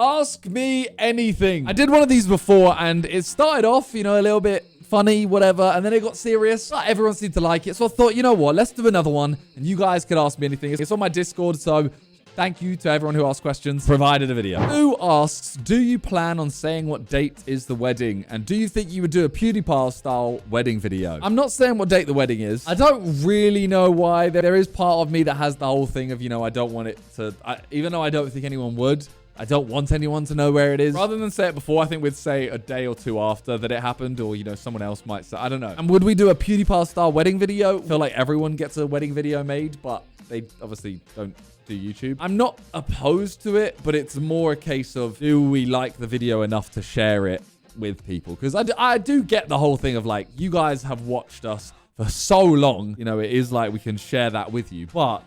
Ask me anything. I did one of these before and it started off, you know, a little bit funny, whatever, and then it got serious. Everyone seemed to like it, so I thought, you know what, let's do another one, and you guys could ask me anything. It's on my Discord, so thank you to everyone who asked questions, provided a video. Who asks, do you plan on saying what date is the wedding? And do you think you would do a PewdiePie style wedding video? I'm not saying what date the wedding is. I don't really know why. There is part of me that has the whole thing of, you know, I don't want it to, even though I don't think anyone would, I don't want anyone to know where it is. Rather than say it before, I think we'd say a day or two after that it happened, or, you know, someone else might say, I don't know. And would we do a PewdiePie style wedding video? I feel like everyone gets a wedding video made, but they obviously don't do YouTube. I'm not opposed to it, but it's more a case of, do we like the video enough to share it with people? Because I do get the whole thing of like, you guys have watched us for so long, you know, it is like we can share that with you, but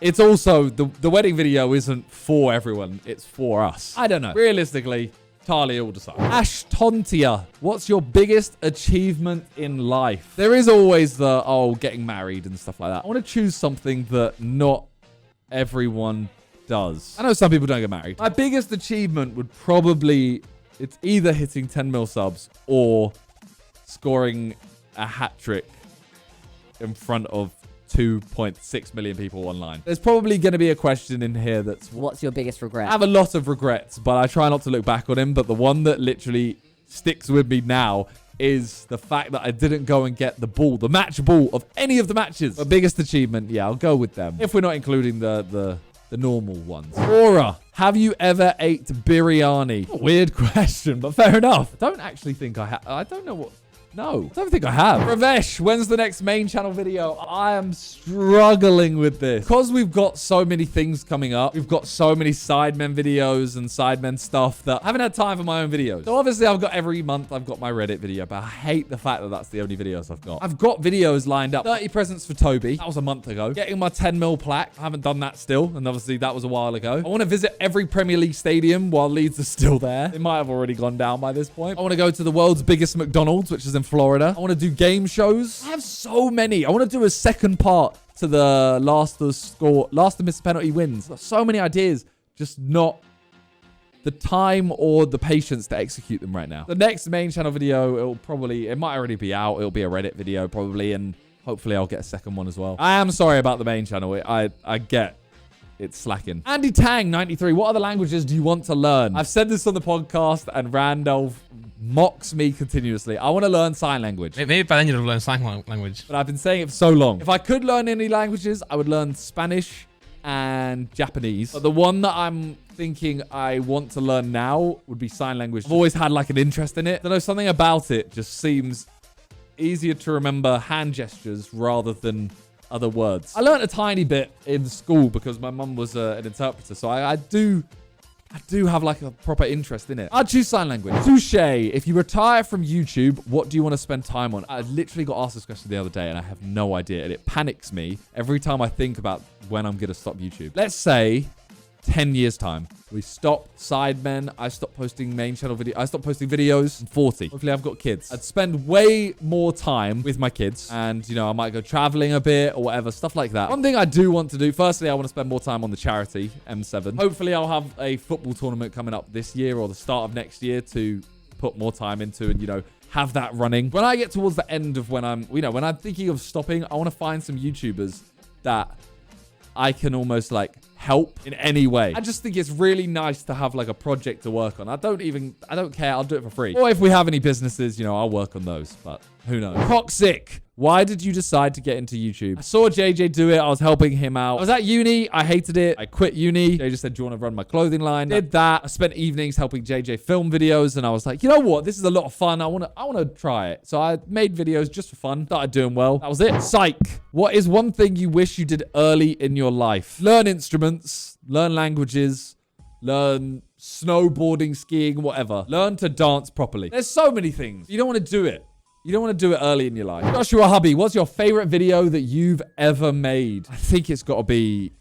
it's also, the wedding video isn't for everyone. It's for us. I don't know. Realistically, Talia will decide. Ash Tontia, what's your biggest achievement in life? There is always the, getting married and stuff like that. I want to choose something that not everyone does. I know some people don't get married. My biggest achievement would probably, it's either hitting 10 mil subs or scoring a hat trick in front of 2.6 million people online. There's probably going to be a question in here that's, what's your biggest regret? I have a lot of regrets, but I try not to look back on him. But the one that literally sticks with me now is the fact that I didn't go and get the ball, the match ball of any of the matches. The biggest achievement, yeah, I'll go with them. If we're not including the normal ones. Aura, have you ever ate biryani? Weird question, but fair enough. I don't actually think I have. I don't know what. No, I don't think I have. Ravesh, when's the next main channel video? I am struggling with this. Because we've got so many things coming up. We've got so many Sidemen videos and Sidemen stuff that I haven't had time for my own videos. So obviously I've got every month, I've got my Reddit video, but I hate the fact that that's the only videos I've got. I've got videos lined up. 30 presents for Toby. That was a month ago. Getting my 10 mil plaque. I haven't done that still. And obviously that was a while ago. I want to visit every Premier League stadium while Leeds are still there. It might have already gone down by this point. I want to go to the world's biggest McDonald's, which is in Florida. I want to do game shows. I have so many. I want to do a second part to the last of missed penalty wins. So many ideas, just not the time or the patience to execute them right now. The next main channel video, it might already be out. It'll be a Reddit video probably, and hopefully I'll get a second one as well. I am sorry about the main channel. I get it's slacking. Andy Tang 93. What other languages do you want to learn? I've said this on the podcast, and Randolph mocks me continuously. I want to learn sign language. Maybe by then you'll learn sign language. But I've been saying it for so long. If I could learn any languages, I would learn Spanish and Japanese. But the one that I'm thinking I want to learn now would be sign language. I've always had like an interest in it. I don't know, something about it just seems easier to remember hand gestures rather than other words. I learned a tiny bit in school because my mum was an interpreter. So I do have like a proper interest in it. I'd choose sign language. Touche. If you retire from YouTube, what do you want to spend time on? I literally got asked this question the other day and I have no idea. And it panics me every time I think about when I'm going to stop YouTube. Let's say 10 years time. We stop Sidemen. I stop posting main channel video. I stop posting videos. I'm 40. Hopefully I've got kids. I'd spend way more time with my kids. And, you know, I might go traveling a bit or whatever. Stuff like that. One thing I do want to do. Firstly, I want to spend more time on the charity, M7. Hopefully I'll have a football tournament coming up this year or the start of next year to put more time into and, you know, have that running. When I get towards the end of when I'm thinking of stopping, I want to find some YouTubers that I can almost like help in any way. I just think it's really nice to have like a project to work on. I don't care. I'll do it for free. Or if we have any businesses, you know, I'll work on those, but who knows? Toxic. Why did you decide to get into YouTube? I saw JJ do it. I was helping him out. I was at uni. I hated it. I quit uni. JJ said, do you want to run my clothing line? Did that. I spent evenings helping JJ film videos. And I was like, you know what? This is a lot of fun. I want to try it. So I made videos just for fun. Started doing well. That was it. Psych. What is one thing you wish you did early in your life? Learn instruments. Learn languages. Learn snowboarding, skiing, whatever. Learn to dance properly. There's so many things. You don't want to do it. You don't want to do it early in your life. Joshua Hubby, what's your favorite video that you've ever made? I think it's got to be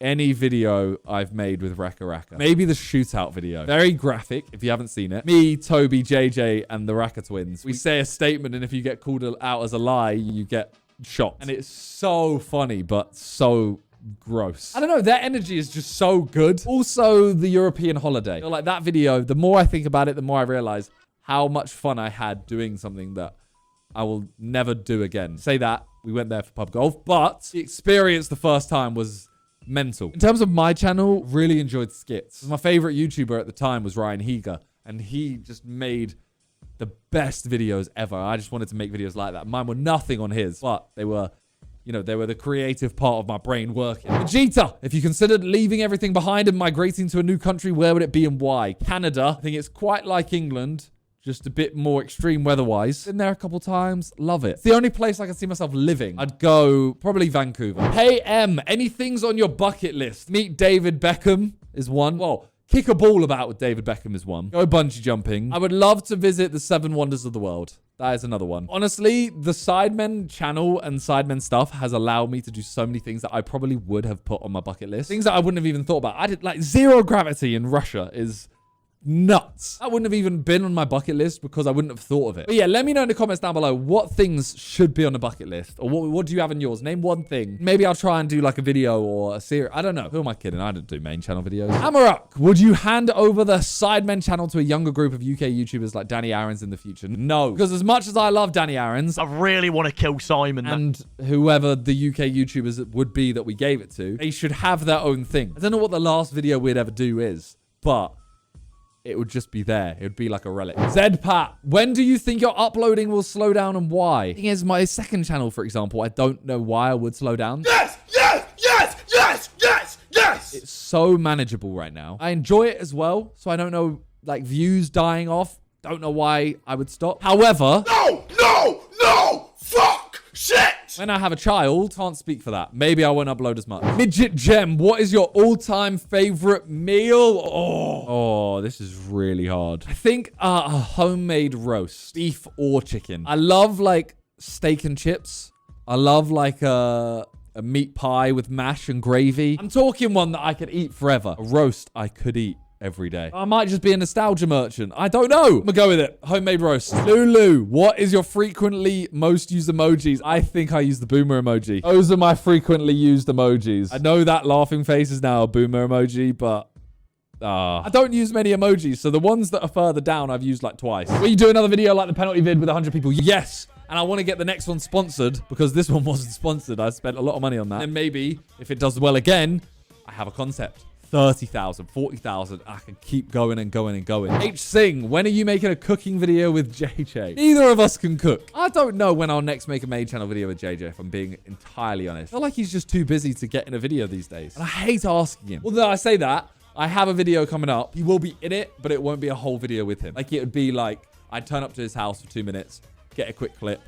any video I've made with Raka Raka. Maybe the shootout video. Very graphic, if you haven't seen it. Me, Toby, JJ, and the Raka twins. We say a statement, and if you get called out as a lie, you get shot. And it's so funny, but so gross. I don't know. Their energy is just so good. Also, the European holiday. I feel like that video, the more I think about it, the more I realize how much fun I had doing something that I will never do again. Say that. We went there for pub golf, but the experience the first time was mental. In terms of my channel, really enjoyed skits. My favorite YouTuber at the time was Ryan Higa, and he just made the best videos ever. I just wanted to make videos like that. Mine were nothing on his, but they were, you know, they were the creative part of my brain working. Vegeta, if you considered leaving everything behind and migrating to a new country, where would it be and why? Canada. I think it's quite like England, just a bit more extreme weather-wise. Been there a couple times. Love it. It's the only place I can see myself living. I'd go probably Vancouver. Hey, M, any things on your bucket list? Meet David Beckham is one. Well, kick a ball about with David Beckham is one. Go bungee jumping. I would love to visit the 7 wonders of the world. That is another one. Honestly, the Sidemen channel and Sidemen stuff has allowed me to do so many things that I probably would have put on my bucket list. Things that I wouldn't have even thought about. I did like zero gravity in Russia is nuts. That wouldn't have even been on my bucket list because I wouldn't have thought of it. But yeah, let me know in the comments down below what things should be on the bucket list, or what do you have in yours? Name one thing. Maybe I'll try and do like a video or a series. I don't know. Who am I kidding? I don't do main channel videos. Amaruk, would you hand over the Sidemen channel to a younger group of UK YouTubers like Danny Aarons in the future? No, because as much as I love Danny Aarons, I really want to kill Simon. And whoever the UK YouTubers would be that we gave it to, they should have their own thing. I don't know what the last video we'd ever do is, but it would just be there. It would be like a relic. Zedpat, when do you think your uploading will slow down and why? Thing is, my second channel, for example, I don't know why I would slow down. Yes! Yes! Yes! Yes! Yes! Yes! It's so manageable right now. I enjoy it as well, so I don't know, like, views dying off. Don't know why I would stop. However... No! No! No! Fuck! Shit! When I have a child, can't speak for that. Maybe I won't upload as much. Midget Gem, what is your all-time favorite meal? Oh, this is really hard. I think a homemade roast, beef or chicken. I love like steak and chips. I love like a meat pie with mash and gravy. I'm talking one that I could eat forever. A roast I could eat every day. I might just be a nostalgia merchant. I don't know. I'm gonna go with it. Homemade roast. Lulu, what is your frequently most used emojis? I think I use the boomer emoji. Those are my frequently used emojis. I know that laughing face is now a boomer emoji, but I don't use many emojis, so the ones that are further down I've used like twice. Will you do another video like the penalty vid with 100 people? Yes. And I want to get the next one sponsored because this one wasn't sponsored. I spent a lot of money on that. And maybe if it does well again, I have a concept. 30,000, 40,000. I can keep going and going and going. H Sing, when are you making a cooking video with JJ? Neither of us can cook. I don't know when I'll next make a main channel video with JJ, if I'm being entirely honest. I feel like he's just too busy to get in a video these days. And I hate asking him. Although I say that, I have a video coming up. He will be in it, but it won't be a whole video with him. Like it would be like, I'd turn up to his house for 2 minutes, get a quick clip,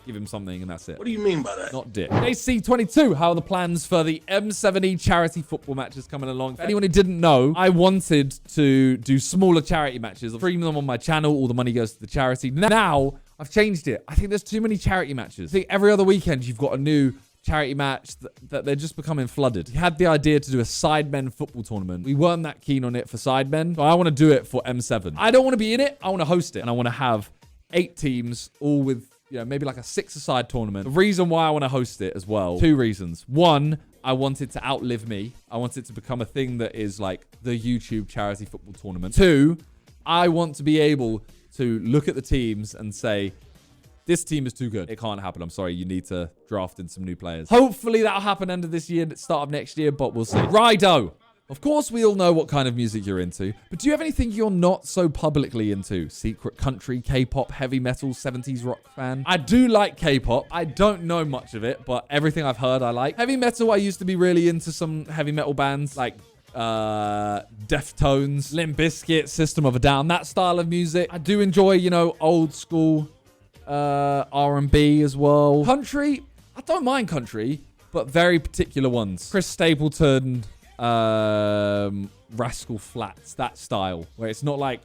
give him something, and that's it. What do you mean by that? Not dick. AC22, how are the plans for the M70 charity football matches coming along? For anyone who didn't know, I wanted to do smaller charity matches. I'll stream them on my channel. All the money goes to the charity. Now, I've changed it. I think there's too many charity matches. I think every other weekend, you've got a new charity match that they're just becoming flooded. We had the idea to do a Sidemen football tournament. We weren't that keen on it for Sidemen, so I want to do it for M7. I don't want to be in it. I want to host it, and I want to have 8 teams, all with maybe like a 6-a-side tournament. The reason why I want to host it as well, 2 reasons. 1, I want it to outlive me. I want it to become a thing that is like the YouTube charity football tournament. 2, I want to be able to look at the teams and say, this team is too good. It can't happen. I'm sorry. You need to draft in some new players. Hopefully that'll happen end of this year, start of next year, but we'll see. Rido. Of course, we all know what kind of music you're into, but do you have anything you're not so publicly into? Secret country, K-pop, heavy metal, 70s rock fan? I do like K-pop. I don't know much of it, but everything I've heard I like. Heavy metal, I used to be really into some heavy metal bands like Deftones, Limp Bizkit, System of a Down, that style of music. I do enjoy, old school R&B as well. Country, I don't mind country, but very particular ones. Chris Stapleton, Rascal Flatts, that style, where it's not like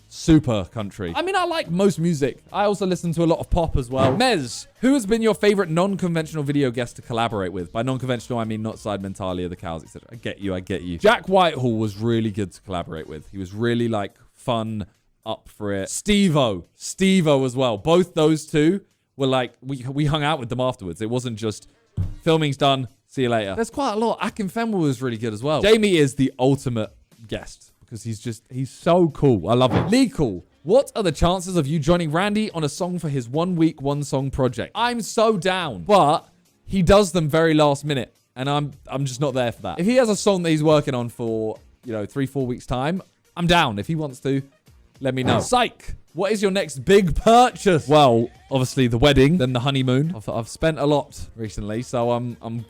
super country. I mean, I like most music. I also listen to a lot of pop as well. Mez, who has been your favorite non-conventional video guest to collaborate with? By non-conventional, I mean not Sidemen, Talia, the cows, etc. I get you. Jack Whitehall was really good to collaborate with. He was really like fun, up for it. Steve-O as well. Both those two were like, we hung out with them afterwards. It wasn't just filming's done, See you later. There's quite a lot. Akinfenwa was really good as well. Jamie is the ultimate guest because he's so cool. I love him. Lee Cool. What are the chances of you joining Randy on a song for his 1 week, 1 song project? I'm so down, but he does them very last minute, and I'm just not there for that. If he has a song that he's working on for, 3-4 weeks time, I'm down. If he wants to, let me know. Psych. What is your next big purchase? Well, obviously the wedding, then the honeymoon. I've spent a lot recently, so I'm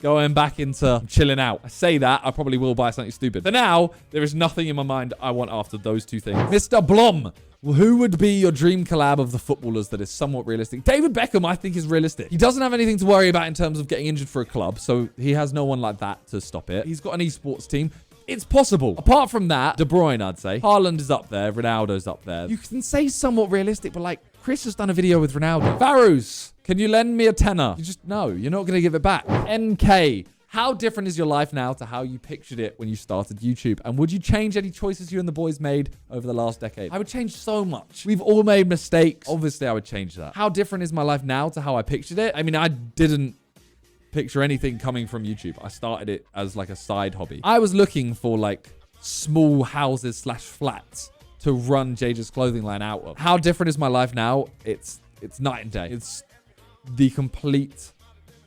going back into chilling out. I say that, I probably will buy something stupid. For now, there is nothing in my mind I want after those two things. Mr. Blom, who would be your dream collab of the footballers that is somewhat realistic? David Beckham, I think, is realistic. He doesn't have anything to worry about in terms of getting injured for a club, so he has no one like that to stop it. He's got an esports team. It's possible. Apart from that, De Bruyne, I'd say. Haaland is up there. Ronaldo's up there. You can say somewhat realistic, but like, Chris has done a video with Ronaldo. Barrows, can you lend me a tenner? No, you're not going to give it back. NK, how different is your life now to how you pictured it when you started YouTube? And would you change any choices you and the boys made over the last decade? I would change so much. We've all made mistakes. Obviously, I would change that. How different is my life now to how I pictured it? I mean, I didn't picture anything coming from YouTube. I started it as like a side hobby. I was looking for like small houses / flats to run JJ's clothing line out of. How different is my life now? It's night and day. It's the complete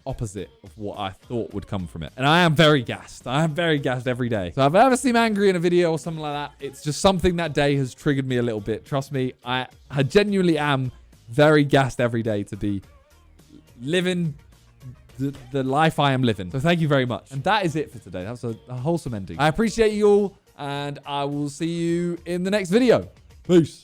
opposite of what I thought would come from it. And I am very gassed. I am very gassed every day. So if I ever seem angry in a video or something like that, it's just something that day has triggered me a little bit. Trust me, I genuinely am very gassed every day to be living the life I am living. So thank you very much. And that is it for today. That was a wholesome ending. I appreciate you all, and I will see you in the next video. Peace.